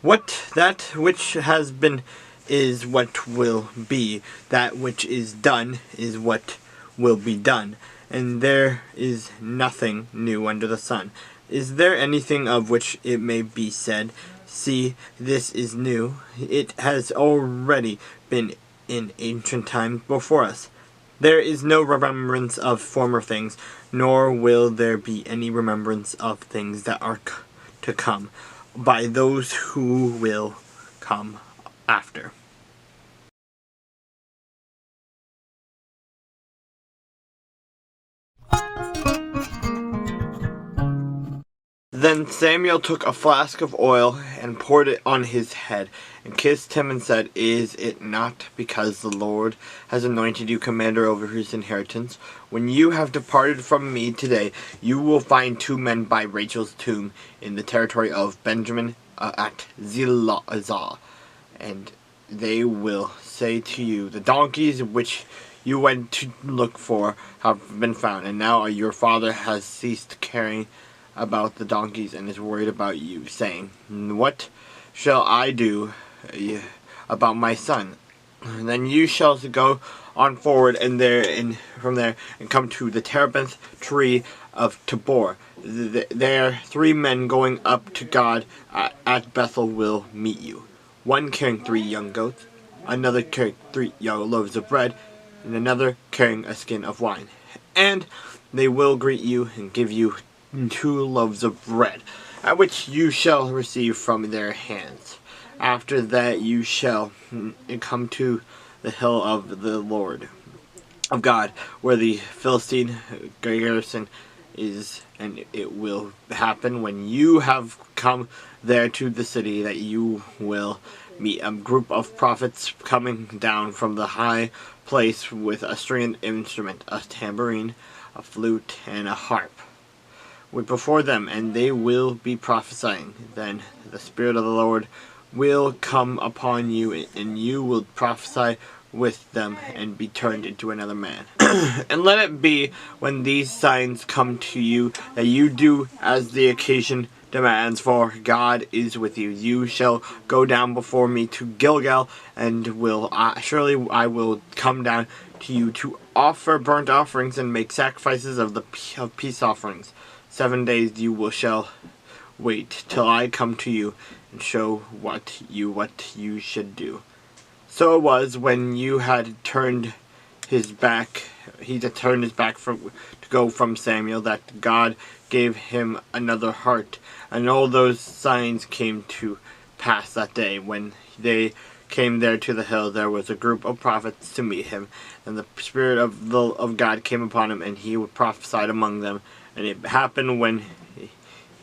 That which has been is what will be. That which is done is what will be done. And there is nothing new under the sun. Is there anything of which it may be said, see, this is new? It has already been in ancient times before us. There is no remembrance of former things, nor will there be any remembrance of things that are to come, by those who will come after. Then Samuel took a flask of oil and poured it on his head, and kissed him and said, Is it not because the Lord has anointed you commander over his inheritance? When you have departed from me today, you will find 2 men by Rachel's tomb in the territory of Benjamin at Zilazah. And they will say to you, The donkeys which you went to look for have been found, and now your father has ceased caring about the donkeys and is worried about you, saying, What shall I do about my son? And then you shall go on forward from there and come to the terebinth tree of Tabor. There 3 men going up to God at Bethel will meet you. One carrying 3 young goats, another carrying 3 young loaves of bread, and another carrying a skin of wine. And they will greet you and give you 2 loaves of bread, at which you shall receive from their hands. After that you shall come to the hill of the Lord of God, where the Philistine garrison is, and it will happen when you have come there to the city that you will meet a group of prophets coming down from the high place with a stringed instrument, a tambourine, a flute, and a harp before them, and they will be prophesying. Then the Spirit of the Lord will come upon you, and you will prophesy with them and be turned into another man. And let it be, when these signs come to you, that you do as the occasion demands, for God is with you. You shall go down before me to Gilgal, and surely I will come down to you to offer burnt offerings and make sacrifices of peace offerings. 7 days shall wait till I come to you and show what you should do. So it was, when he had turned his back to go from Samuel, that God gave him another heart. And all those signs came to pass that day. When they came there to the hill, there was a group of prophets to meet him, and the Spirit of God came upon him, and he prophesied among them. And it happened, when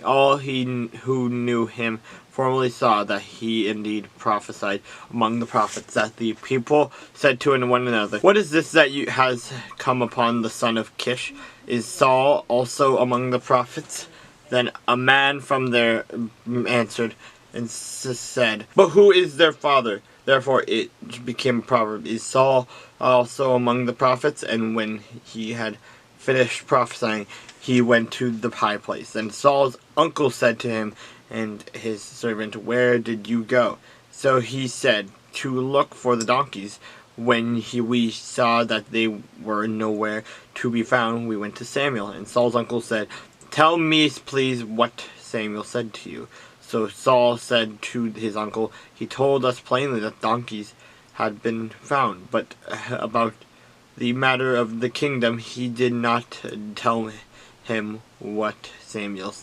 all who knew him formerly saw that he indeed prophesied among the prophets, that the people said to one another, What is this that has come upon the son of Kish? Is Saul also among the prophets? Then a man from there answered and said, But who is their father? Therefore it became a proverb, Is Saul also among the prophets? And when he had finished prophesying, he went to the high place. And Saul's uncle said to him and his servant, Where did you go? So he said, To look for the donkeys. When we saw that they were nowhere to be found, we went to Samuel. And Saul's uncle said, Tell me, please, what Samuel said to you. So Saul said to his uncle, He told us plainly that donkeys had been found, but about the matter of the kingdom he did not tell him what Samuel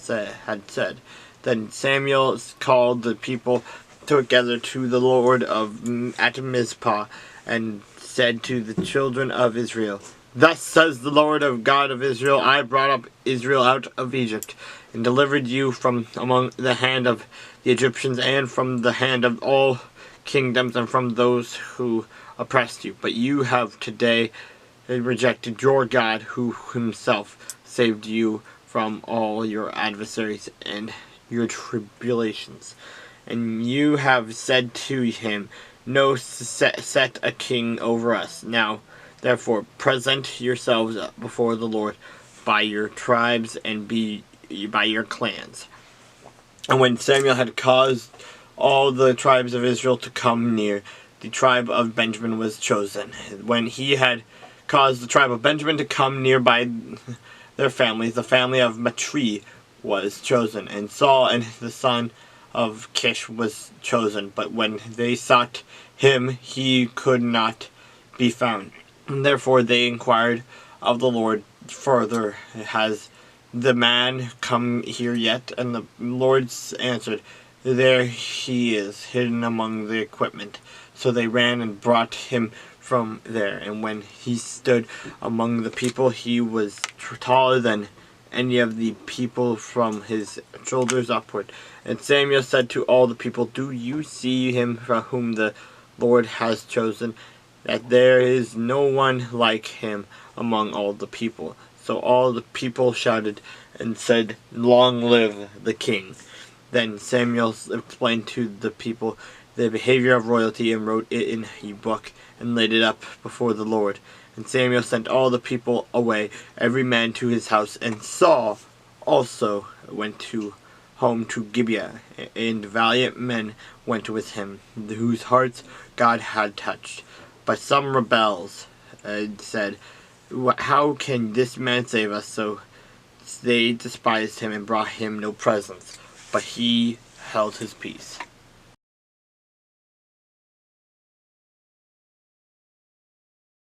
had said. Then Samuel called the people together to the Lord at Mizpah, and said to the children of Israel, Thus says the Lord of God of Israel, I brought up Israel out of Egypt, and delivered you from among the hand of the Egyptians, and from the hand of all kingdoms, and from those who oppressed you. But you have today rejected your God, who himself saved you from all your adversaries and your tribulations. And you have said to him, No, set a king over us. Now, therefore, present yourselves before the Lord by your tribes and by your clans. And when Samuel had caused all the tribes of Israel to come near. The tribe of Benjamin was chosen. When he had caused the tribe of Benjamin to come near by their families, the family of Matri was chosen, and Saul and the son of Kish was chosen. But when they sought him, he could not be found. And therefore they inquired of the Lord further, has the man come here yet? And the Lord answered, there he is, hidden among the equipment. So they ran and brought him from there. And when he stood among the people, he was taller than any of the people from his shoulders upward. And Samuel said to all the people, do you see him from whom the Lord has chosen? That there is no one like him among all the people. So all the people shouted and said, long live the king. Then Samuel explained to the people the behavior of royalty and wrote it in a book and laid it up before the Lord. And Samuel sent all the people away, every man to his house, and Saul also went home to Gibeah, and valiant men went with him, whose hearts God had touched. But some rebels said, how can this man save us? So they despised him and brought him no presents, but he held his peace.